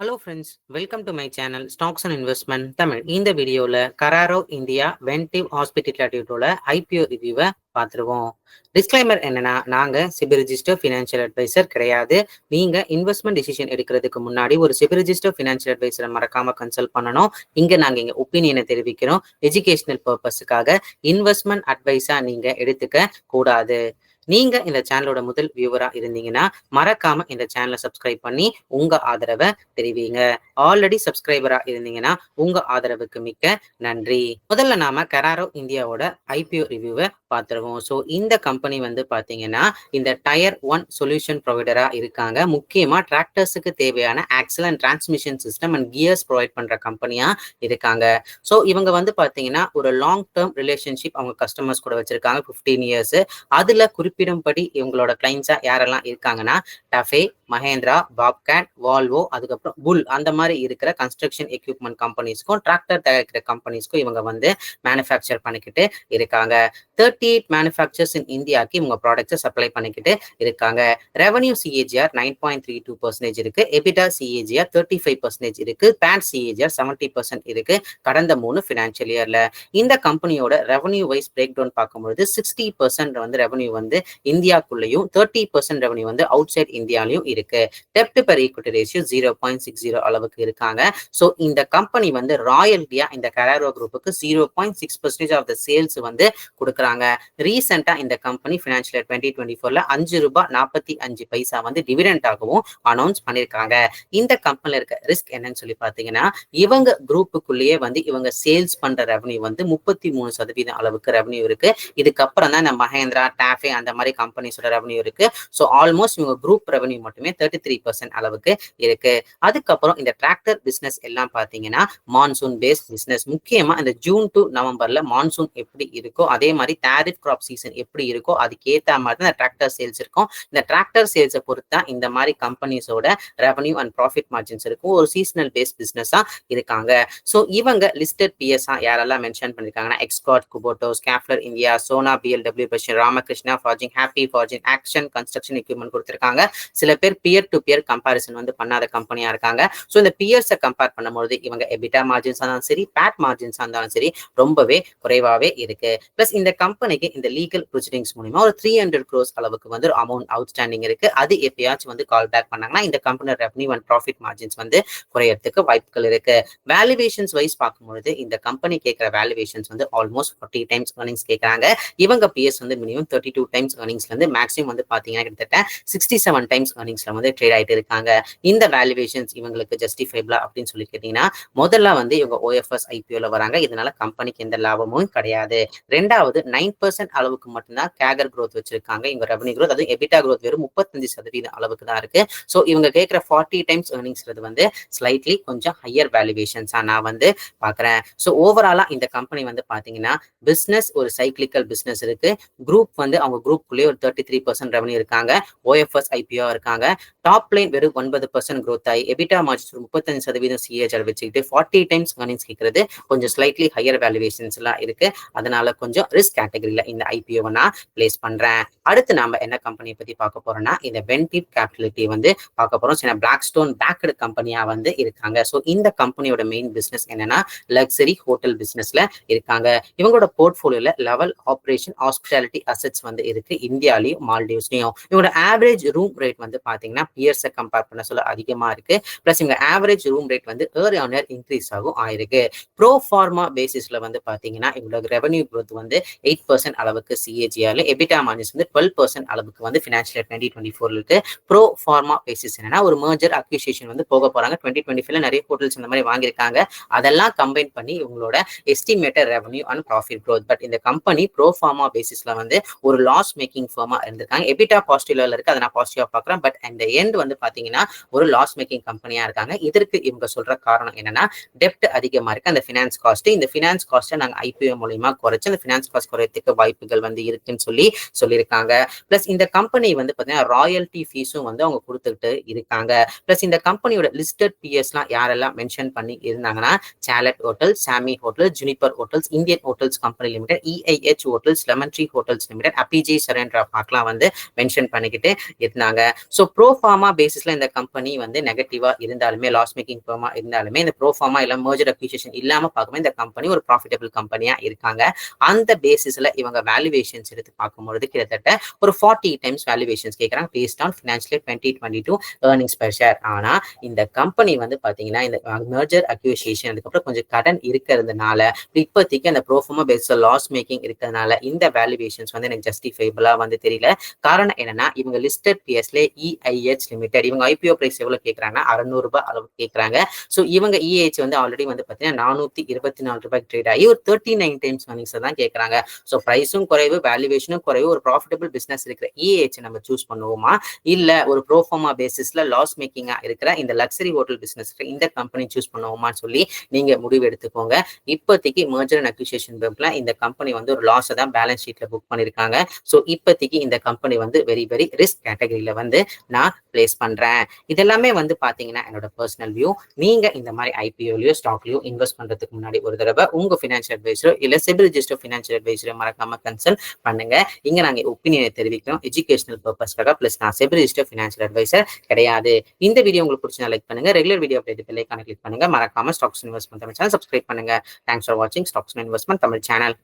Hello friends, welcome to my channel stocks and investment Tamil. இந்த வீடியோவில் கராரோ India வென்டிவ் ஹாஸ்பிட்டலிட்டியோட IPO ரிவ்யூவை பார்த்துருவோம். Disclaimer என்னன்னா, நாங்கள் சிபி ரிஜிஸ்டர் ஃபினான்ஷியல் அட்வைசர் கிடையாது. நீங்கள் இன்வெஸ்ட்மெண்ட் டிசிஷன் எடுக்கிறதுக்கு முன்னாடி ஒரு சிபி ரிஜிஸ்டர் ஃபினான்ஷியல் அட்வைசரை மறக்காம கன்சல்ட் பண்ணணும். இங்கே நாங்கள் எங்கள் ஒப்பீனியனை தெரிவிக்கிறோம். எஜுகேஷனல் பர்பஸுக்காக இன்வெஸ்ட்மெண்ட் அட்வைஸா நீங்கள் எடுத்துக்க கூடாது. நீங்க இந்த சேனலோட முதல் வியூவரா இருந்தீங்கன்னா மறக்காம இந்த சேனலை சப்ஸ்கிரைப் பண்ணி உங்க ஆதரவை தெரிவிங்க. ஆல்ரெடி சப்ஸ்கிரைபரா இருந்தீங்கன்னா உங்க ஆதரவுக்கு மிக்க நன்றி. முதல்ல நாம கராரோ இந்தியாவோட ஐபிஓ ரிவ்யூவை பார்த்துருவோம். ஸோ இந்த கம்பெனி வந்து பாத்தீங்கன்னா இந்த டயர் 1 சொல்யூஷன் ப்ரொவைடரா இருக்காங்க. முக்கியமா டிராக்டர்ஸுக்கு தேவையான axle and transmission system and gears provide பண்ற கம்பெனியா இருக்காங்க. ஸோ இவங்க வந்து பாத்தீங்கன்னா ஒரு லாங் டேர்ம் ரிலேஷன்ஷிப் அவங்க கஸ்டமர்ஸ் கூட வச்சிருக்காங்க 15 இயர்ஸ். அதுல குறிப்பிடும்படி இவங்களோட கிளைண்ட்ஸா யாரெல்லாம் இருக்காங்கன்னா டஃபே, மஹேந்திரா, பாப்கேட், வால்வோ, அதுக்கப்புறம் புல் அந்த மாதிரி இருக்கிற கன்ஸ்ட்ரக்ஷன் எக்யூப்மெண்ட் கம்பெனிஸ்க்கும் டிராக்டர் தயாரிக்கிற கம்பெனிஸ்க்கும் இவங்க வந்து மேனுஃபேக்சர் பண்ணிக்கிட்டு இருக்காங்க. 38 மேனுஃபேக்சர்ஸ் இன் இந்தியாவுக்கு இவங்க ப்ராடக்ட்ஸை சப்ளை பண்ணிக்கிட்டு இருக்காங்க. ரெவன்யூ சிஏஜிஆர் 9.32% இருக்கு. எபிடா சிஏஜிஆர் 35% இருக்கு. பேட் சிஏஜிஆர் 70% இருக்கு. கடந்த 3 ஃபினான்ஷியல் இயர்ல இந்த கம்பெனியோட ரெவன்யூ வைஸ் பிரேக் டவுன் பார்க்கும்போது 60% வந்து ரெவன்யூ வந்து இந்தியாக்குள்ளேயும் 30% ரெவன்யூ வந்து அவுட் சைட் இந்தியாலையும் இருக்கு. டெப்ட் பெர் ஈக்விட்டி ரேஷியோ 0.60 அளவுக்கு இருக்காங்க. ஸோ இந்த கம்பெனி வந்து ராயல்டியா இந்த கராரோ குரூப்புக்கு 0.6% ஆஃப் த சேல்ஸ் வந்து கொடுக்குறாங்க. ரீசெண்டா இந்த கம்பெனி ஃபினான்ஷியல் இயர் 2024ல ₹5.45 வந்து டிவிடெண்டாகவும் அனௌன்ஸ் பண்ணியிருக்காங்க. இந்த கம்பெனில இருக்க ரிஸ்க் என்னன்னு சொல்லி பார்த்தீங்கன்னா, இவங்க குரூப்புக்குள்ளேயே வந்து இவங்க சேல்ஸ் பண்ற ரெவன்யூ வந்து 33% அளவுக்கு ரெவன்யூ இருக்கு. இதுக்கப்புறம் தான் இந்த மஹேந்திரா, டாஃபே அந்த மாதிரி கம்பெனிஸோட ரெவன்யூ இருக்கு. ஸோ ஆல்மோஸ்ட் இவங்க குரூப் ரெவன்யூ மட்டுமே 33% அளவுக்கு இருக்கு. அதுக்கப்புறம் இந்த டிராக்டர் பிசினஸ் எல்லாம் பார்த்தீங்கன்னா மான்சூன் பேஸ்ட் பிசினஸ். முக்கியமா இந்த ஜூன் டு நவம்பர்ல மான்சூன் எப்படி இருக்கோ அதே மாதிரி டாரிஃப் கிராப் சீசன் எப்படி இருக்கோ அதுக்கேற்ற மாதிரி தான் இந்த டிராக்டர் சேல்ஸ் இருக்கும். இந்த டிராக்டர் சேல்ஸை பொறுத்து தான் இந்த மாதிரி கம்பெனிஸோட ரெவன்யூ அண்ட் ப்ராஃபிட் மார்ஜின்ஸ் இருக்கும். ஒரு சீசனல் பேஸ்ட் பிசினஸா இருக்காங்க. ஸோ இவங்க லிஸ்டட் பிஎஸ்ஆ யாரெல்லாம் மென்ஷன் பண்ணிருக்காங்கன்னா Escort, Kubota, Schaeffler India, Sona, BLW, பஷர், Ramakrishna, forging, happy forging, action construction equipment கொடுத்திருக்காங்க. சில பேர் பியர் டு பியர் கம்பாரிசன் வந்து பண்ணாத கம்பெனியா இருக்காங்க. ஸோ இந்த பியர்ஸை கம்பேர் பண்ணும்போது இவங்க எபிட்டா மார்ஜின்ஸ் இருந்தாலும் சரி, பேட் மார்ஜின்ஸ் இருந்தாலும் சரி ரொம்பவே குறைவாவே இருக்கு. பிளஸ் இந்த கம்பெனிக்கு இந்த லீகல் ப்ரொசீடிங்ஸ் மூலமா ஒரு 300 crores அளவுக்கு வந்து ஒரு அமௌண்ட் அவுட்ஸ்டாண்டிங் இருக்கு. அது எப்பயாச்சும் வந்து கால் பேக் பண்ணாங்கன்னா இந்த company revenue and profit margins வந்து குறையறதுக்கு வாய்ப்புகள் இருக்கு. வேல்யூவேஷன்ஸ் வைஸ் பார்க்கும்போது இந்த கம்பெனி கேட்கிற வேல்யூவேஷன்ஸ் வந்து ஆல்மோஸ்ட் 40 times earnings கேட்கறாங்க. இவங்க பிஎஸ் வந்து மினிமம் 32 times earningsல இருந்து மேக்ஸிமம் வந்து பாத்தீங்கன்னா கிட்டத்தட்ட 67 times earningsல வந்து ட்ரேட் ஆயிட்டு இருக்காங்க. இந்த வேல்யூவேஷன்ஸ் இவங்களுக்கு ஜஸ்டிஃபைபிளா அப்படின்னு சொல்லி கேட்டீங்கன்னா, முதல்ல வந்து இவங்க ஓஎஃப்எஸ் ஐபிஓல வராங்க. இதனால கம்பெனிக்கு எந்த லாபமும் கிடையாது. ரெண்டாவது 9% அளவுக்கு மட்டும்தான் கேகர் growth வச்சிருக்காங்க. இவங்க ரெவன்யூ growth, அதுவும் எபிட்டா growth வெறும் 35% அளவுக்கு தான் இருக்கு. ஸோ இவங்க கேட்கிற 40 times earningsங்கிறது வந்து ஸ்லைட்லி கொஞ்சம் ஹையர் வேல்யூவேஷன்ஸா நான் வந்து பாக்குறேன். ஸோ ஓவராலா இந்த கம்பெனி வந்து பாத்தீங்கன்னா பிசினஸ் ஒரு சைக்ளிக்கல் பிசினஸ் இருக்கு. குரூப் வந்து அவங்க குரூப்புக்குள்ளேயே ஒரு 33% ரெவன்யூ இருக்காங்க. ஓஎஃப்எஸ் ஐபிஓ இருக்காங்க. டாப் லைன் வெறும் 9% growth ஆகி எபிட்டா மார்ஜின்ஸ் 35% சிஏஜர் வச்சுக்கிட்டு 40 times earnings கேட்கறது கொஞ்சம் ஸ்லைட்லி ஹையர் வேல்யூவேஷன்ஸ் எல்லாம் இருக்கு. அதனால கொஞ்சம் ரிஸ்க் கேட்டகரியில இந்த ஐபிஓவை நான் பிளேஸ் பண்றேன். அடுத்து நாம என்ன கம்பெனியை பத்தி பார்க்க போறோம்னா இந்த வென்டிவ் கேபிட்டலிட்டி வந்து பார்க்க போறோம். சில பிளாக் ஸ்டோன் பேக்டு கம்பெனியா வந்து இருக்காங்க. ஸோ இந்த கம்பெனியோட மெயின் பிசினஸ் என்னன்னா லக்ஸரி ஹோட்டல் பிசினஸ்ல இருக்காங்க. இவங்களோட போர்ட்போலியோல லெவல் ஆபரேஷன் ஹாஸ்பிட்டாலிட்டி அசெட்ஸ் வந்து இருக்கு. இந்தியாலையும் மால்டீவ்ஸ்லயும் இவங்களோட ஆவரேஜ் ரூம் ரேட் வந்து பாத்தீங்கன்னா பியர்ஸை கம்பேர் பண்ண சொல்ல அதிகமா இருக்கு. பிளஸ் இவங்க ஆவரேஜ் ரூம் ரேட் வந்து இயர் ஆன் இயர் இன்க்ரீஸ் ஆகும் ஆயிருக்கு. ப்ரோ ஃபார்மா பேசிஸ்ல வந்து பாத்தீங்கன்னா இவங்களோட ரெவன்யூ growth வந்து 8% அளவுக்கு சிஏஜிஆர்ல, எபிட்டா மார்ஜின்ஸ் வந்து 12% அளவுக்கு வந்து ஃபினான்ஷியல் இயர் 2024 இருக்கு. ப்ரோ ஃபார்மா பேசிஸ் என்னன்னா ஒரு மர்ஜர் அக்விசிஷன் வந்து போக போறாங்க. 2025ல நிறைய ஹோட்டல்ஸ் இந்த மாதிரி வாங்கியிருக்காங்க. அதெல்லாம் கம்பைன் பண்ணி இவங்களோட estimated revenue and profit growth. But இந்த கம்பெனி ப்ரோ ஃபார்மா பேசிஸ்ல வந்து ஒரு லாஸ் மேக்கிங் ஃபர்மா இருந்திருக்காங்க. எபிட்டா பாசிட்டிவ்ல இருக்கு, அதை நான் பாசிட்டிவா பாக்குறேன். பட் அந்த எண்ட் வந்து பாத்தீங்கன்னா ஒரு லாஸ் மேக்கிங் கம்பெனியா இருக்காங்க. இதற்கு இவங்க சொல்ற காரணம் என்னன்னா டெப்ட் அதிகமா இருக்கு. அந்த ஃபினான்ஸ் காஸ்ட், இந்த ஃபினான்ஸ் காஸ்ட்டை நாங்க ஐபிஓ மூலமா குறைச்சு அந்த ஃபினான்ஸ் காஸ்ட் குறையத்துக்கு வாய்ப்புகள் வந்து இருக்குன்னு சொல்லியிருக்காங்க. பிளஸ் இந்த கம்பெனி வந்து பாத்தீங்கன்னா ராயல்டி ஃபீஸும் வந்து அவங்க கொடுத்துட்டு இருக்காங்க. பிளஸ் இந்த கம்பெனியோட லிஸ்டட் பிஎஸ்லாம் யாரெல்லாம் மென்ஷன் பண்ணி இருந்தாங்கன்னா Chalet hotel, Samhi hotel, Juniper hotels, Indian hotels company limited, EIH hotels, Lemon Tree hotels limited, அபிஜேஸ் சரேன்ற பார்க்கலாம் வந்து மென்ஷன் பண்ணிக்கிட்டு இருந்தாங்க. ஸோ ப்ரோஃபார்மா பேசிஸ்ல இந்த கம்பெனி வந்து நெகட்டிவா இருந்தாலுமே, லாஸ் மேக்கிங் ஃபர்மா இருந்தாலுமே, இந்த ப்ரோஃபார்மா இல்ல மெர்ஜர் அக்விசிஷன் இல்லாம பார்க்கும்போது இந்த கம்பெனி ஒரு ப்ராஃபிட்டபிள் கம்பெனியா இருக்காங்க. அந்த பேசிஸ்ல இவங்க வேல்யூவேஷன்ஸ் எடுத்து பார்க்கும்பொழுது கிட்டத்தட்ட ஒரு 40 டைம்ஸ் வேல்யூவேஷன்ஸ் கேட்கறாங்க based on financial 2022 earnings per share. ஆனா இந்த கம்பெனி வந்து பாத்தீங்கன்னா இந்த மெர்ஜர் அக்விசிஷன் அதுக்கப்புறம் கொஞ்சம் கடன் இருக்கிறதுனால இப்போதைக்கு அந்த ப்ரோஃபார்மா பேஸ்ல லாஸ் மேக்கிங் இருக்கிறதுனால இந்த வேல்யூவேஷன்ஸ் வந்து எனக்கு ஜஸ்டிஃபைபிளா வந்து தெரியல. காரணம் என்னன்னா இவங்க லிஸ்டட் பிஎஸ்ல இஐஹெச் லிமிடெட் இவங்க ஐபிஓ பிரைஸ் எவ்வளவு கேட்கறாங்கன்னா 600 ரூபாய் அளவு கேட்கறாங்க. ஸோ இவங்க இஐஹெச் வந்து ஆல்ரெடி வந்து பாத்தீங்கன்னா 424 ரூபாய்க்கு ட்ரேட் ஆகி ஒரு 39 டைம்ஸ் ஏர்னிங்ஸ் தான் கேட்கறாங்க. ஸோ பிரைஸும் குறைவு, வேல்யூவேஷனும் குறைவு, ஒரு ப்ராஃபிட்டபிள் பிசினஸ் இருக்கிற இஐஹெச் நம்ம சூஸ் பண்ணுவோமா இல்ல ஒரு ப்ரோஃபார்மா பேசிஸ்ல லாஸ் மேக்கிங்கா இருக்கிற இந்த லக்ஸரி ஹோட்டல் பிசினஸ் இந்த கம்பெனி சூஸ் பண்ணுவோமான்னு சொல்லி நீங்க முடிவு எடுத்துக்கோங்க. இப்போதைக்கு மெர்ஜர் அண்ட் அக்விசிஷன் பேங்க்ல இந்த கம்பெனி வந்து ஒரு லாஸ் தான் பேலன்ஸ் ஷீட்ல புக் பண்ணிருக்காங்க. ஸோ இப்போதைக்கு இந்த கம்பெனி வந்து வெரி வெரி ரிஸ்க் கேட்டகரியில வந்து நான் பிளேஸ் பண்றேன். இதெல்லாமே வந்து பாத்தீங்கன்னா என்னோட பர்சனல் வியூ. நீங்க இந்த மாதிரி ஐபிஓலயோ ஸ்டாக்லயோ இன்வெஸ்ட் பண்றதுக்கு முன்னாடி ஒரு தடவை உங்க ஃபினான்ஷியல் அட்வைசரோ இல்ல சிபில் ரிஜிஸ்டர் ஃபினான்ஷியல் அட்வைசரோ மறக்காம கன்சல்ட் பண்ணுங்க. இங்க நாங்க ஒப்பீனியனை தெரிவிக்கிறோம் எஜுகேஷனல் பர்பஸ்க்காக. பிளஸ் நான் சிபில் ரிஜிஸ்டர் ஃபினான்ஷியல் அட்வைசர் கிடையாது. இந்த வீடியோ உங்களுக்கு பிடிச்சா லைக் பண்ணுங்க. ரெகுலர் வீடியோ அப்டேட் பெல் ஐகானை கிளிக் பண்ணுங்க. மறக்காம stocks investment Tamil channel subscribe பண்ணுங்க. தேங்க்ஸ் ஃபார் வாட்சிங் ஸ்டாக்ஸ் இன்வெஸ்ட்மெண்ட் தமிழ் சேனல்.